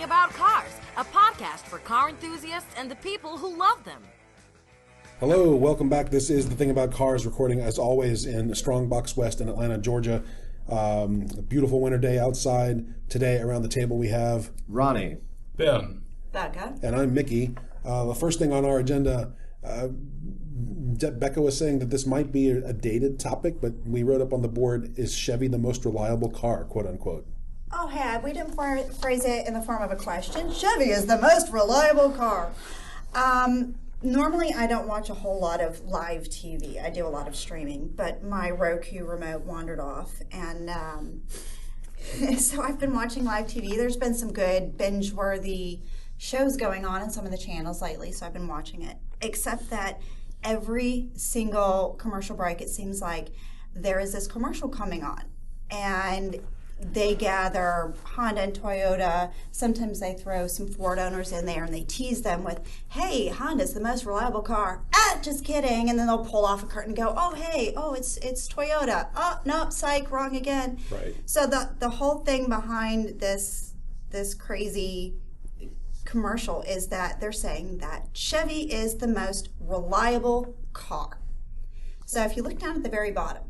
About Cars, a podcast for car enthusiasts and the people who love them. Hello, welcome back. This is The Thing About Cars, recording as always in Strongbox West in Atlanta, Georgia. A beautiful winter day outside. Today around the table we have Ronnie, Ben, Becca, and I'm Mickey. The first thing on our agenda, Becca was saying that this might be a dated topic, but we wrote up on the board, is Chevy the most reliable car, quote unquote? oh hey, we didn't phrase it in the form of a question. Chevy is the most reliable car. Normally I don't watch a whole lot of live TV. I do a lot of streaming, but my Roku remote wandered off, and so I've been watching live TV. There's been some good binge-worthy shows going on in some of the channels lately, so I've been watching it. Except that every single commercial break, it seems like there is this commercial coming on, and they gather Honda and Toyota. Sometimes they throw some Ford owners in there and they tease them with, hey, Honda's the most reliable car. Just kidding. And then they'll pull off a curtain and go, oh, hey, it's Toyota. Oh, nope, psych, wrong again. Right. So the whole thing behind this crazy commercial is that they're saying that Chevy is the most reliable car. So if you look down at the very bottom,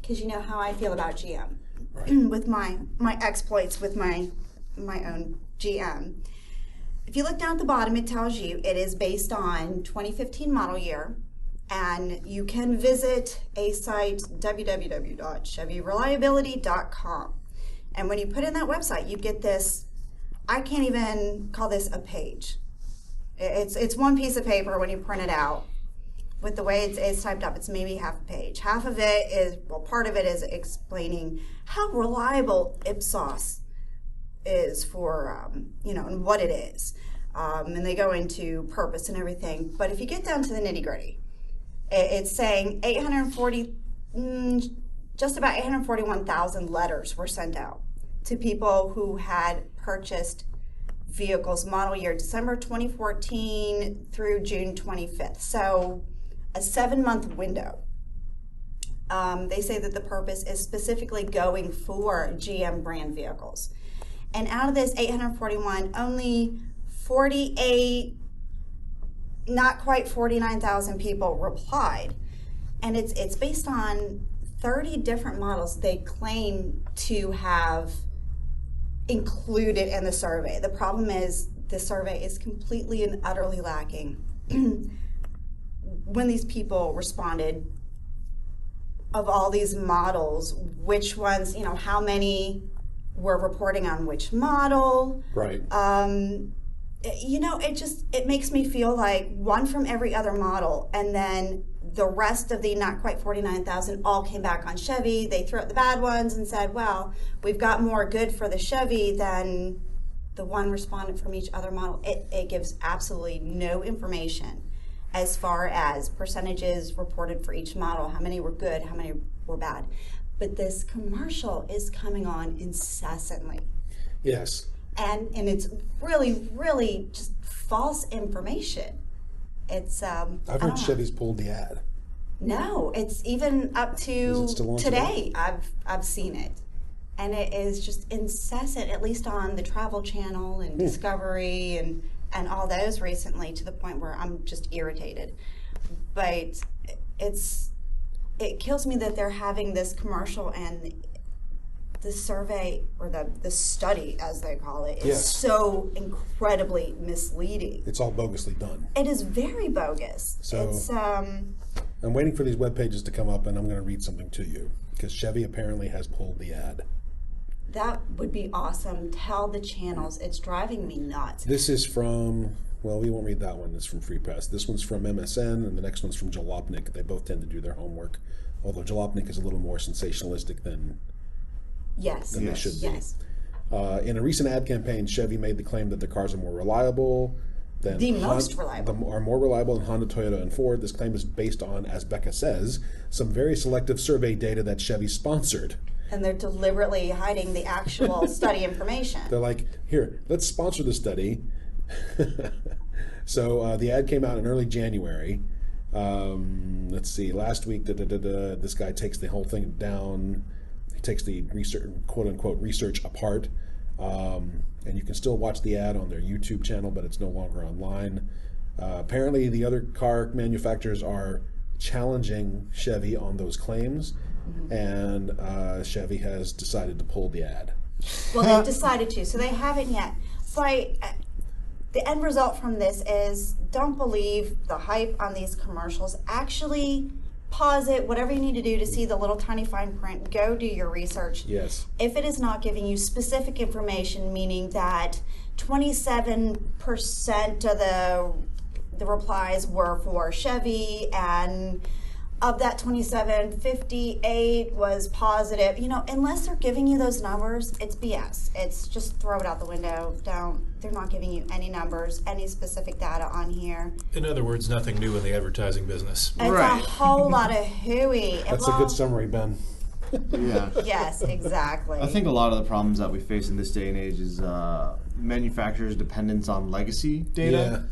because you know how I feel about GM, right, with my exploits with my own GM. If you look down at the bottom, it tells you it is based on 2015 model year, and you can visit a site, www.chevyreliability.com. And when you put in that website, you get this, I can't even call this a page. It's one piece of paper when you print it out. With the way it's typed up, it's maybe half a page. Half of it is, well, part of it is explaining how reliable Ipsos is for, and what it is. And they go into purpose and everything. But if you get down to the nitty gritty, it's saying just about 841,000 letters were sent out to people who had purchased vehicles model year December 2014 through June 25th. So a 7-month window. They say that the purpose is specifically going for GM brand vehicles. And out of this 841, only 48, not quite 49,000 people replied. And it's based on 30 different models they claim to have included in the survey. The problem is the survey is completely and utterly lacking. When these people responded, of all these models, which ones, how many were reporting on which model. Right. It makes me feel like one from every other model, and then the rest of the not quite 49,000 all came back on Chevy. They threw out the bad ones and said, well, we've got more good for the Chevy than the one respondent from each other model. It gives absolutely no information as far as percentages reported for each model, how many were good, how many were bad. But this commercial is coming on incessantly. Yes. And it's really, really just false information. It's I've heard Chevy's pulled the ad. No, it's even up to today. I've seen it. And it is just incessant, at least on the Travel Channel and Discovery and all those recently, to the point where I'm just irritated. But it kills me that they're having this commercial, and the survey, or the study as they call it, is so incredibly misleading. It's all bogusly done. It is very bogus. So it's I'm waiting for these web pages to come up, and I'm going to read something to you, because Chevy apparently has pulled the ad. That would be awesome. Tell the channels. It's driving me nuts. This is from, well, we won't read that one. It's from Free Press. This one's from MSN, and the next one's from Jalopnik. They both tend to do their homework, although Jalopnik is a little more sensationalistic than they should be. Yes. In a recent ad campaign, Chevy made the claim that their cars are more reliable than more reliable than Honda, Toyota, and Ford. This claim is based on, as Becca says, some very selective survey data that Chevy sponsored. And they're deliberately hiding the actual study information. They're like, here, let's sponsor the study. So the ad came out in early January. Let's see, last week, this guy takes the whole thing down. He takes the research, quote unquote, research apart. and you can still watch the ad on their YouTube channel, but it's no longer online. Apparently, the other car manufacturers are challenging Chevy on those claims, and Chevy has decided to pull the ad. Well, they've decided to, so they haven't yet. But the end result from this is don't believe the hype on these commercials. Actually, pause it, whatever you need to do to see the little tiny fine print. Go do your research. Yes. If it is not giving you specific information, meaning that 27% of the replies were for Chevy, and of that 27, 58 was positive. Unless they're giving you those numbers, it's BS. It's just throw it out the window. They're not giving you any numbers, any specific data on here. In other words, nothing new in the advertising business. It's a whole lot of hooey. That's a good summary, Ben. Yeah. Yes, exactly. I think a lot of the problems that we face in this day and age is manufacturers' dependence on legacy data.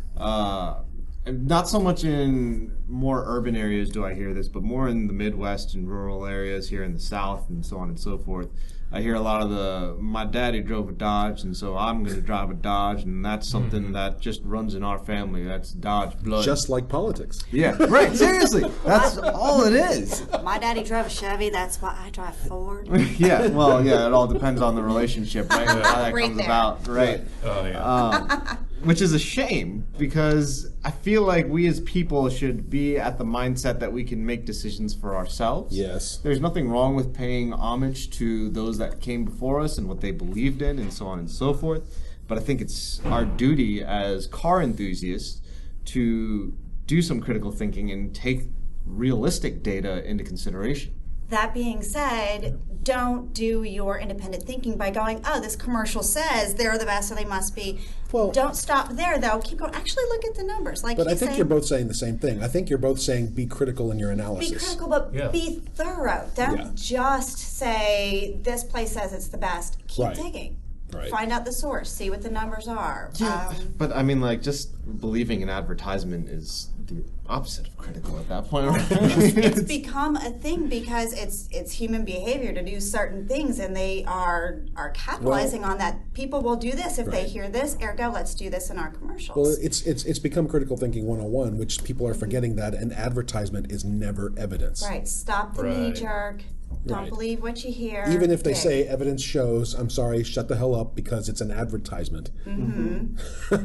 Not so much in more urban areas do I hear this, but more in the Midwest and rural areas here in the South and so on and so forth. I hear a lot of my daddy drove a Dodge, and so I'm going to drive a Dodge, and that's something that just runs in our family. That's Dodge blood. Just like politics. Yeah, right, seriously. That's all it is. My daddy drove a Chevy, that's why I drive Ford. Yeah, well, yeah, it all depends on the relationship, right? How that Right comes there. about, right? Oh, yeah. Which is a shame, because I feel like we as people should be at the mindset that we can make decisions for ourselves. Yes. There's nothing wrong with paying homage to those that came before us and what they believed in and so on and so forth. But I think it's our duty as car enthusiasts to do some critical thinking and take realistic data into consideration. That being said, don't do your independent thinking by going, oh, this commercial says they're the best, so they must be. Well, don't stop there, though. Keep going. Actually, look at the numbers. But I think you're both saying the same thing. I think you're both saying be critical in your analysis. Be critical, but be thorough. Don't just say, this place says it's the best. Keep digging. Right. Find out the source. See what the numbers are. Yeah, but I mean, like, just believing an advertisement is the opposite of critical at that point. Right? It's become a thing because it's human behavior to do certain things, and they are capitalizing on that. People will do this if they hear this. Ergo, let's do this in our commercials. Well, it's become critical thinking 101, which people are forgetting that an advertisement is never evidence. Right. Stop the knee jerk. Don't believe what you hear. Even if they say evidence shows, I'm sorry, shut the hell up because it's an advertisement.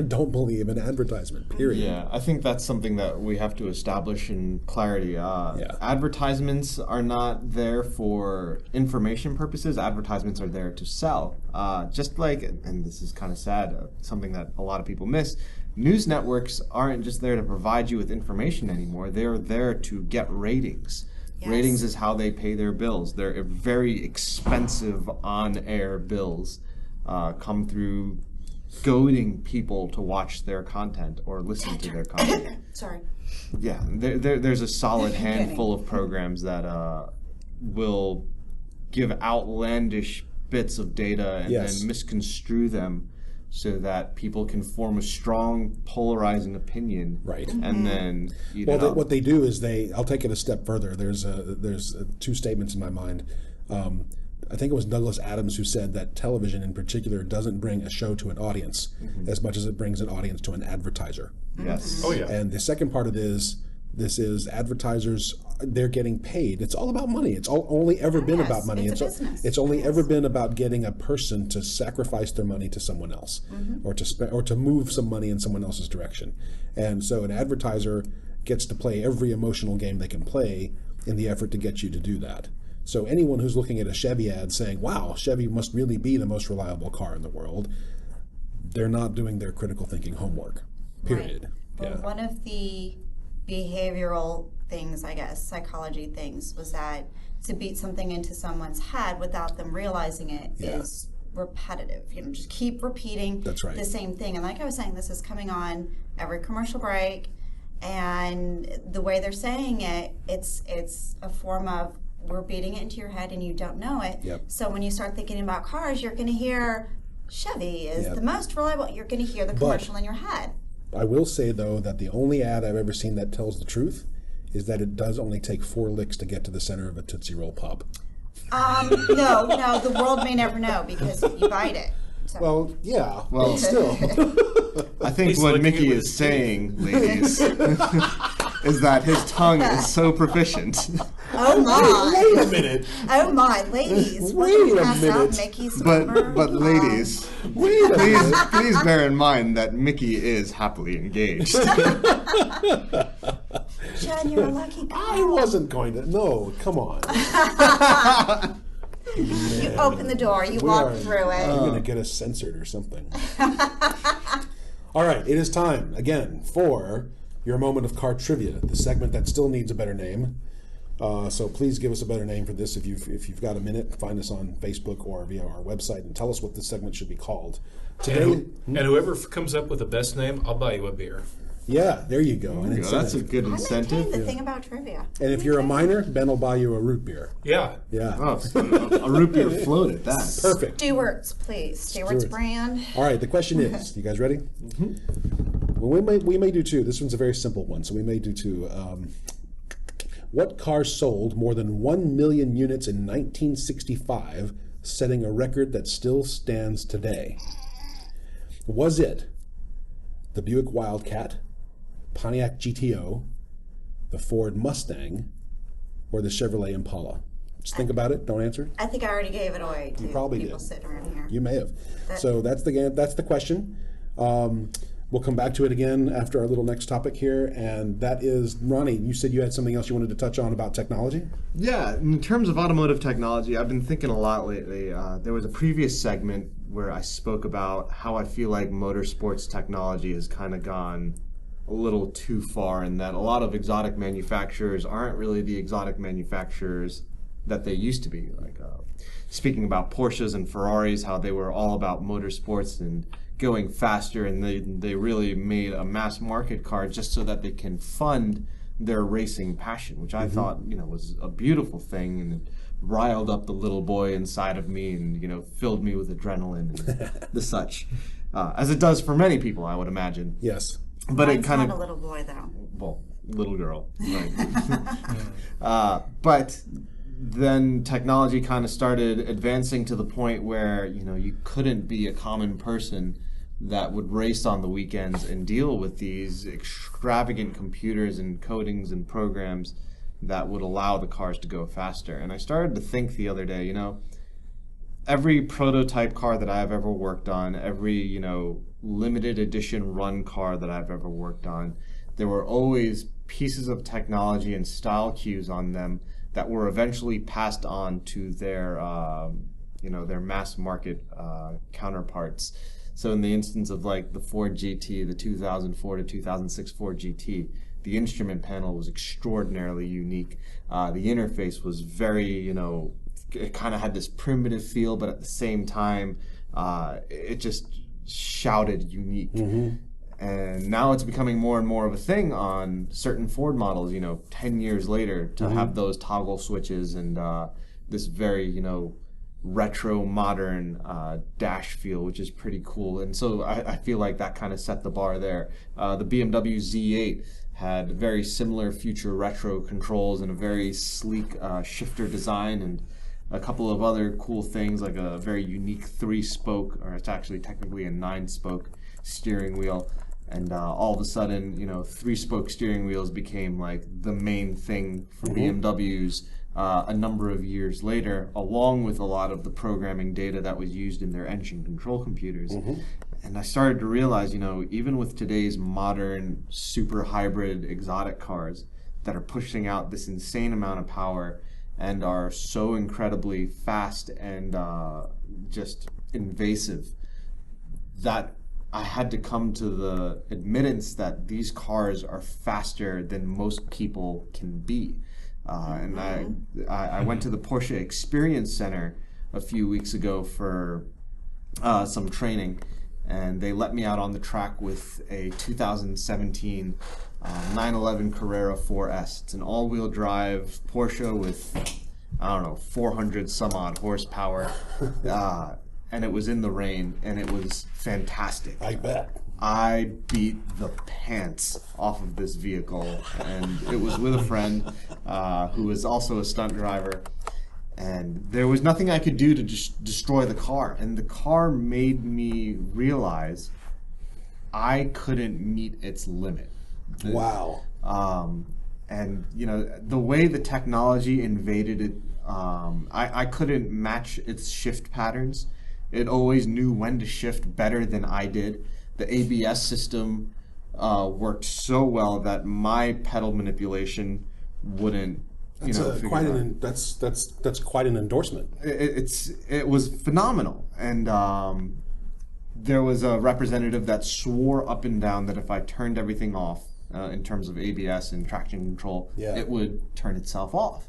Don't believe an advertisement, period. Yeah, I think that's something that we have to establish in clarity. Advertisements are not there for information purposes. Advertisements are there to sell. Just like, and this is kind of sad, something that a lot of people miss, news networks aren't just there to provide you with information anymore. They're there to get ratings. Yes. Ratings is how they pay their bills. They're very expensive on-air bills come through goading people to watch their content or listen to their content. Sorry. Yeah, there's a solid handful of programs that will give outlandish bits of data and then misconstrue them so that people can form a strong, polarizing opinion. Right. And then, what they do is I'll take it a step further. There's two statements in my mind. I think it was Douglas Adams who said that television in particular doesn't bring a show to an audience as much as it brings an audience to an advertiser. Yes. Oh, yeah. And the second part of this is advertisers, they're getting paid. It's all about money. It's only ever been about money. It's a business. It's only ever been about getting a person to sacrifice their money to someone else, or to move some money in someone else's direction. And so an advertiser gets to play every emotional game they can play in the effort to get you to do that. So anyone who's looking at a Chevy ad saying, wow, Chevy must really be the most reliable car in the world, they're not doing their critical thinking homework, period. Right. Well, one of the behavioral things, I guess, psychology things, was that to beat something into someone's head without them realizing it is repetitive. Just keep repeating the same thing. And like I was saying, this is coming on every commercial break, and the way they're saying it, it's a form of we're beating it into your head and you don't know it. Yep. So when you start thinking about cars, you're going to hear Chevy is the most reliable. You're going to hear the commercial in your head. I will say, though, that the only ad I've ever seen that tells the truth is that it does only take 4 licks to get to the center of a Tootsie Roll Pop. No, the world may never know because you bite it. So. Well, yeah. Well, but still. I think He's what looking Mickey at is saying, ladies, is that his tongue is so proficient. Oh my! Wait a minute. Oh my, ladies! Wait We're a gonna pass out minute. Mickey's number. But ladies, Wait a minute. please bear in mind that Mickey is happily engaged. Jen, you're a lucky girl. I wasn't going to. No, come on. You opened the door. You We walked are- through it. I'm going to get us censored or something. All right, it is time again for your moment of car trivia, the segment that still needs a better name. So please give us a better name for this if you've got a minute. Find us on Facebook or via our website and tell us what this segment should be called. Today, And whoever comes up with the best name, I'll buy you a beer. yeah, there you go. An That's a incentive. good I maintain incentive. the thing about trivia. And if you're a minor, Ben will buy you a root beer. Yeah. Yeah, Oh, a root beer float at that. perfect. Stewart's, please. Stewart's brand. All right, the question is, you guys ready? Well, we may do two. This one's a very simple one, so we may do two. What car sold more than 1 million units in 1965, setting a record that still stands today? Was it the Buick Wildcat, Pontiac GTO, the Ford Mustang, or the Chevrolet Impala? Just think about it. Don't answer. I think I already gave it away to probably people did. sitting around here. You may have. So that's the question. We'll come back to it again after our little next topic here, and that is, Ronnie, you said you had something else you wanted to touch on about technology? Yeah, in terms of automotive technology, I've been thinking a lot lately. There was a previous segment where I spoke about how I feel like motorsports technology has kind of gone a little too far, and that a lot of exotic manufacturers aren't really the exotic manufacturers that they used to be. Like speaking about Porsches and Ferraris, how they were all about motorsports and going faster, and they really made a mass market car just so that they can fund their racing passion, which I thought was a beautiful thing, and it riled up the little boy inside of me, and filled me with adrenaline and the such, as it does for many people, I would imagine. Yes. But Mine's it kind not of a little boy, though. well, little girl, right? But then technology kind of started advancing to the point where you couldn't be a common person that would race on the weekends and deal with these extravagant computers and codings and programs that would allow the cars to go faster. And I started to think the other day, every prototype car that I've ever worked on, every limited edition run car that I've ever worked on, there were always pieces of technology and style cues on them that were eventually passed on to their mass market counterparts. So in the instance of like the Ford GT, the 2004 to 2006 Ford GT, the instrument panel was extraordinarily unique. The interface was very, it kind of had this primitive feel, but at the same time, it just shouted unique. And now it's becoming more and more of a thing on certain Ford models, 10 years later, to have those toggle switches and this very, retro modern dash feel, which is pretty cool. And so I feel like that kind of set the bar there. The BMW Z8 had very similar future retro controls and a very sleek shifter design, and a couple of other cool things like a very unique 3-spoke, or it's actually technically a 9-spoke steering wheel. And all of a sudden, 3-spoke steering wheels became like the main thing for BMWs a number of years later, along with a lot of the programming data that was used in their engine control computers. And I started to realize, even with today's modern super hybrid exotic cars that are pushing out this insane amount of power and are so incredibly fast and just invasive, that I had to come to the admittance that these cars are faster than most people can be. And I went to the Porsche Experience Center a few weeks ago for some training, and they let me out on the track with a 2017 911 Carrera 4S. It's an all-wheel drive Porsche with, 400 some odd horsepower. And it was in the rain, and it was fantastic. I bet. I beat the pants off of this vehicle, and it was with a friend who was also a stunt driver. And there was nothing I could do to just destroy the car. And the car made me realize I couldn't meet its limit. Wow. And, the way the technology invaded it, I couldn't match its shift patterns. It always knew when to shift better than I did. The ABS system worked so well that my pedal manipulation wouldn't. That's quite an endorsement. It was phenomenal, and there was a representative that swore up and down that if I turned everything off in terms of ABS and traction control, it would turn itself off.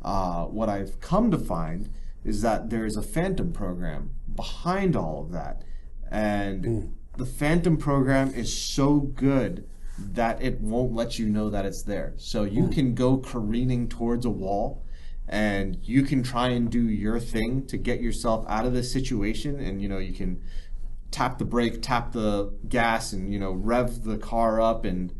What I've come to find is that there is a phantom program behind all of that, and the phantom program is so good that it won't let you know that it's there. So you can go careening towards a wall, and you can try and do your thing to get yourself out of this situation, and you can tap the brake, tap the gas, and rev the car up and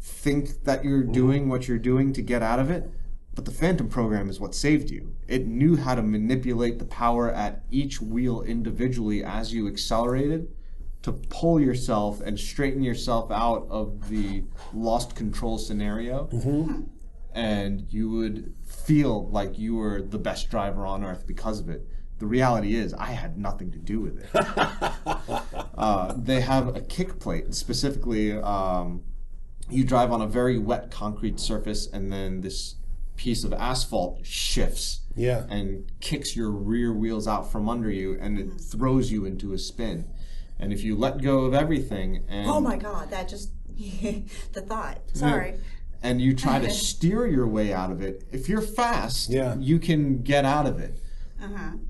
think that you're doing what you're doing to get out of it. But the phantom program is what saved you. It knew how to manipulate the power at each wheel individually as you accelerated to pull yourself and straighten yourself out of the lost control scenario. And you would feel like you were the best driver on earth because of it. The reality is I had nothing to do with it. They have a kick plate. Specifically, you drive on a very wet concrete surface, and then this piece of asphalt shifts and kicks your rear wheels out from under you, and it throws you into a spin. And if you let go of everything and oh my God, that just the thought. Sorry. And you try to steer your way out of it, if you're fast, you can get out of it.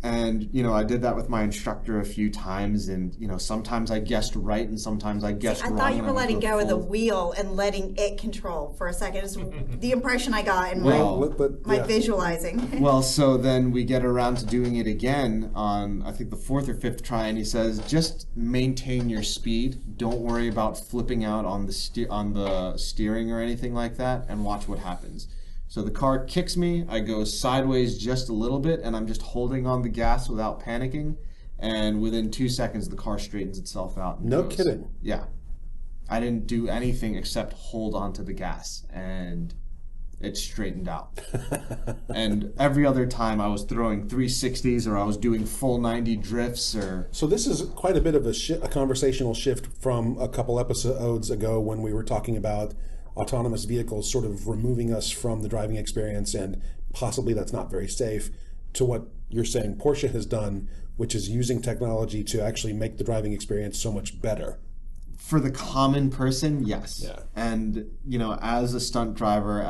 And I did that with my instructor a few times, and sometimes I guessed right and sometimes I guessed wrong. I thought you were letting go of the wheel and letting it control for a second. It's the impression I got in my visualizing. Well, so then we get around to doing it again on I think the 4th or 5th try, and he says, just maintain your speed. Don't worry about flipping out on the steering or anything like that, and watch what happens. So the car kicks me, I go sideways just a little bit, and I'm just holding on the gas without panicking, and within 2 seconds the car straightens itself out. No kidding. Yeah. I didn't do anything except hold onto the gas, and it straightened out. And every other time I was throwing 360s, or I was doing full 90 drifts, or... So this is quite a bit of a conversational shift from a couple episodes ago when we were talking about autonomous vehicles sort of removing us from the driving experience, and possibly that's not very safe, to what you're saying Porsche has done, which is using technology to actually make the driving experience so much better. For the common person, yes. Yeah. And, as a stunt driver,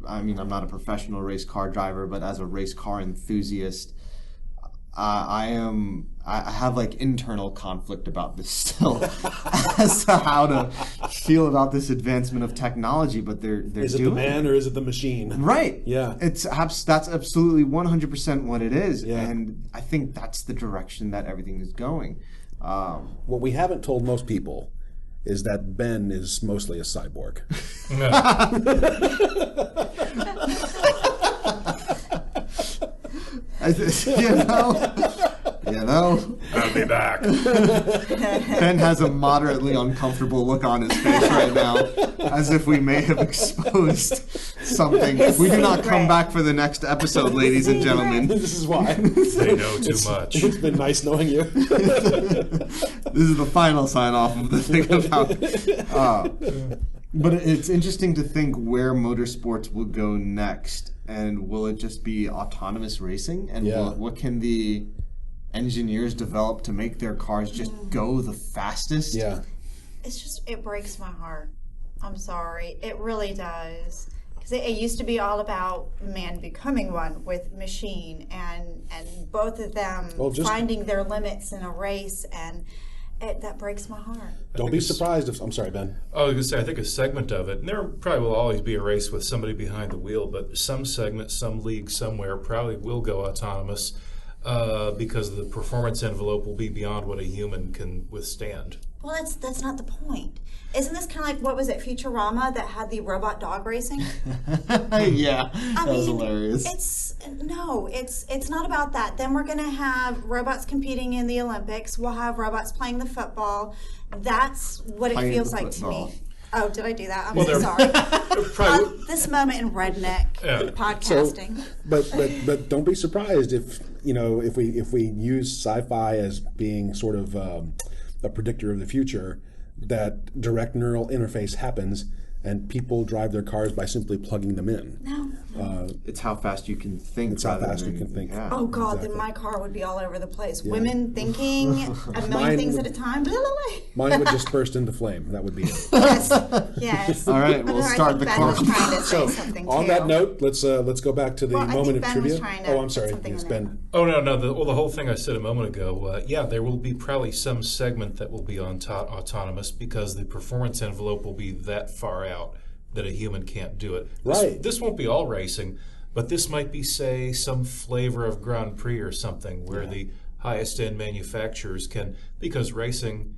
I'm not a professional race car driver, but as a race car enthusiast, I have internal conflict about this still as to how to feel about this advancement of technology, but they're is it the man or is it the machine? Right. Yeah. That's absolutely 100% what it is. Yeah. And I think that's the direction that everything is going. What we haven't told most people is that Ben is mostly a cyborg. I'll be back. Ben has a moderately uncomfortable look on his face right now, as if we may have exposed something. We do not come back for the next episode, ladies and gentlemen. This is why. They know too much. It's been nice knowing you. This is the final sign-off of the thing about... But it's interesting to think where motorsports will go next, and will it just be autonomous racing? And what can the engineers develop to make their cars just go the fastest? Yeah. It breaks my heart. I'm sorry. It really does. Because it used to be all about man becoming one with machine, and both of them finding their limits in a race, and that breaks my heart. Don't be surprised if... I'm sorry, Ben. I was going to say, I think a segment of it, and there probably will always be a race with somebody behind the wheel, but some segment, some league somewhere probably will go autonomous because the performance envelope will be beyond what a human can withstand. Well, that's not the point. Isn't this kind of like, what was it, Futurama, that had the robot dog racing? Yeah, that was hilarious. No, it's not about that. Then we're going to have robots competing in the Olympics. We'll have robots playing the football. That's what it feels like to me. Oh, did I do that? I'm so sorry. This moment in redneck podcasting. So, but don't be surprised if we use sci-fi as being sort of a predictor of the future, that direct neural interface happens and people drive their cars by simply plugging them in. No. It's how fast you can think. It's how fast you can think. Yeah. Oh, God, then my car would be all over the place. Yeah. Women thinking a million things at a time. Blah, blah, blah. Mine would just burst into flame. That would be it. Yes. All right, we'll start the car. So, on that note, let's go back to the moment of trivia. I'm sorry. Yes, Ben. Oh, no. The whole thing I said a moment ago, there will be probably some segment that will be autonomous because the performance envelope will be that far out that a human can't do it. This won't be all racing, but this might be, say, some flavor of Grand Prix or something where the highest end manufacturers can, because racing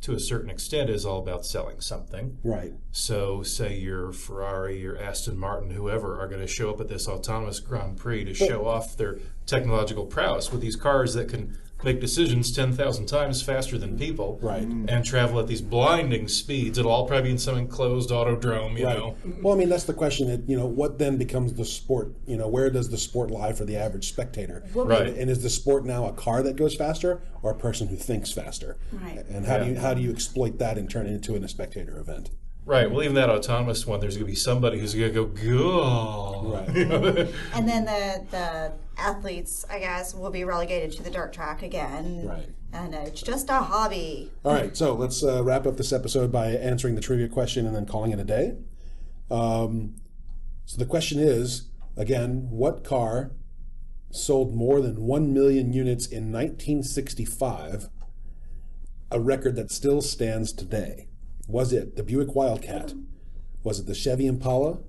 to a certain extent is all about selling something. Right. So say your Ferrari, your Aston Martin, whoever are going to show up at this autonomous Grand Prix to show off their technological prowess with these cars that can make decisions 10,000 times faster than people, right, and travel at these blinding speeds. It'll all probably be in some enclosed autodrome, you know. Well, I mean, that's the question. That what then becomes the sport? Where does the sport lie for the average spectator? Right. And is the sport now a car that goes faster or a person who thinks faster? Right. And how do you exploit that and turn it into a spectator event? Right. Well, even that autonomous one, there's going to be somebody who's going to go, Right. And then the athletes, I guess, will be relegated to the dirt track again. Right. And it's just a hobby. All right. So let's wrap up this episode by answering the trivia question and then calling it a day. So the question is, again, what car sold more than 1 million units in 1965, a record that still stands today? Was it the Buick Wildcat? Was it the Chevy Impala,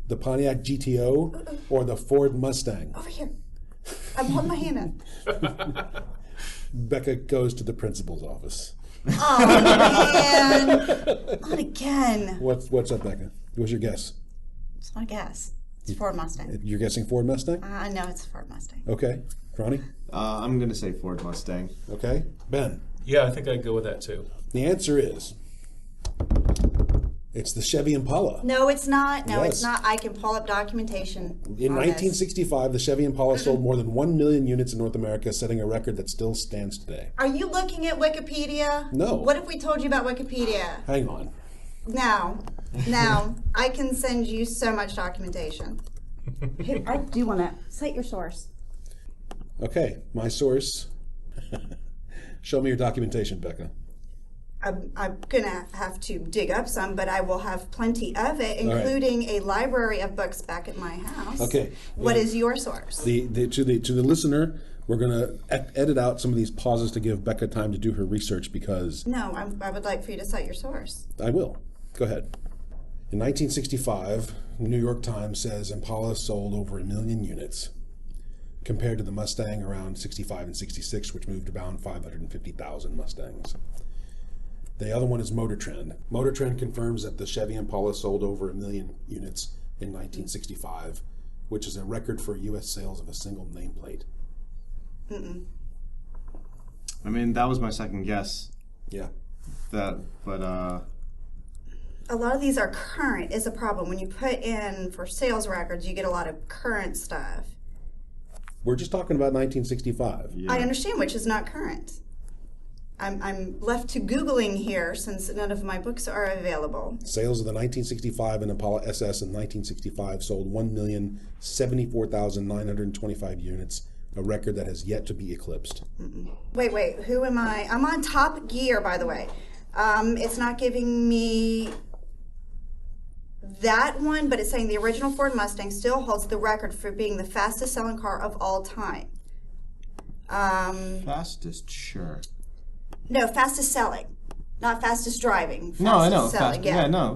the Pontiac GTO, or the Ford Mustang? Over here. I'm holding my hand up. Becca goes to the principal's office. Oh, man. Not again. What's up, Becca? What's your guess? It's not a guess. It's Ford Mustang. You're guessing Ford Mustang? No, it's Ford Mustang. Okay. Ronnie? I'm going to say Ford Mustang. Okay. Ben? Yeah, I think I'd go with that too. The answer is... it's the Chevy Impala. No, it's not. No, Yes. it's not. I can pull up documentation. In 1965, the Chevy Impala sold more than 1 million units in North America, setting a record that still stands today. Are you looking at Wikipedia? No. What if we told you about Wikipedia? Hang on. No. I can send you so much documentation. Here, I do want to cite your source. Okay, my source. Show me your documentation, Becca. I'm going to have to dig up some, but I will have plenty of it, including a library of books back at my house. Okay. What is your source? To the listener, we're going to edit out some of these pauses to give Becca time to do her research because... No, I would like for you to cite your source. I will. Go ahead. In 1965, the New York Times says Impala sold over 1 million units, compared to the Mustang around 65 and 66, which moved around 550,000 Mustangs. The other one is Motor Trend. Motor Trend confirms that the Chevy Impala sold over 1 million units in 1965, which is a record for U.S. sales of a single nameplate. I mean, that was my second guess. Yeah. A lot of these are current is a problem. When you put in for sales records, you get a lot of current stuff. We're just talking about 1965. Yeah. I understand which is not current. I'm left to Googling here since none of my books are available. Sales of the 1965 and Impala SS in 1965 sold 1,074,925 units, a record that has yet to be eclipsed. Wait, who am I? I'm on Top Gear, by the way. It's not giving me that one, but it's saying the original Ford Mustang still holds the record for being the fastest selling car of all time. Fastest, sure. No, fastest selling, not fastest driving. No, I know. Selling,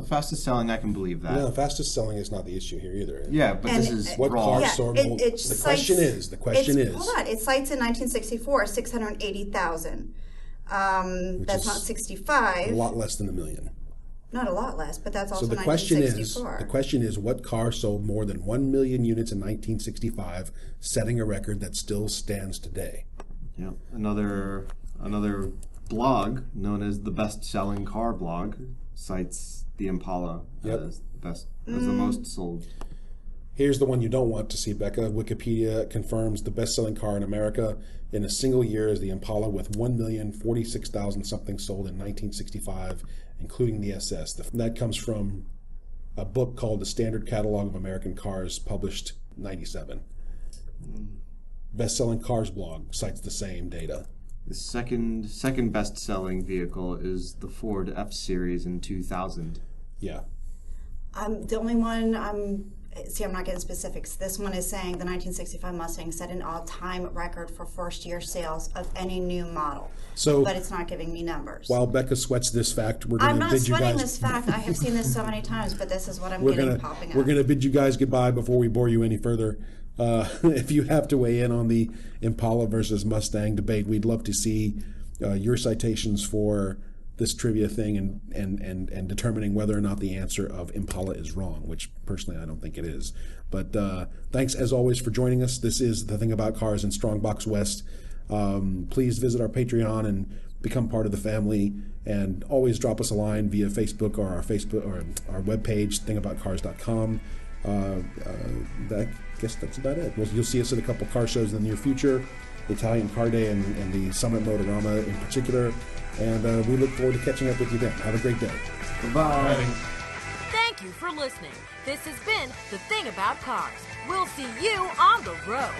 Fastest selling, I can believe that. No, fastest selling is not the issue here either. Yeah, but this is what wrong. cars sold. The question is. Hold on. It cites in 1964 680,000. That's not 65. A lot less than 1 million. Not a lot less, but that's also So the 1964. question is, what car sold more than 1 million units in 1965, setting a record that still stands today? Yeah, another blog known as the best-selling car blog cites the Impala as the most sold. Here's the one you don't want to see, Becca. Wikipedia confirms the best-selling car in America in a single year is the Impala with 1,046,000 something sold in 1965, including the SS. That comes from a book called The Standard Catalog of American Cars, published 97. Best-selling cars blog cites the same data. The second best-selling vehicle is the Ford F-Series in 2000. Yeah. The only one I'm not getting specifics. This one is saying the 1965 Mustang set an all-time record for first-year sales of any new model. But it's not giving me numbers. While Becca sweats this fact, we're going to bid you guys... I'm not sweating this fact. I have seen this so many times, but this is what I'm getting popping up. We're going to bid you guys goodbye before we bore you any further. If you have to weigh in on the Impala versus Mustang debate, we'd love to see your citations for this trivia thing and determining whether or not the answer of Impala is wrong, which personally I don't think it is. But thanks as always for joining us. This is The Thing About Cars in Strongbox West. Please visit our Patreon and become part of the family, and always drop us a line via Facebook or our webpage, thingaboutcars.com. I guess that's about it. You'll see us at a couple car shows in the near future, the Italian Car Day and the Summit Motorama in particular. And we look forward to catching up with you then. Have a great day. Bye-bye. Thank you for listening. This has been The Thing About Cars. We'll see you on the road.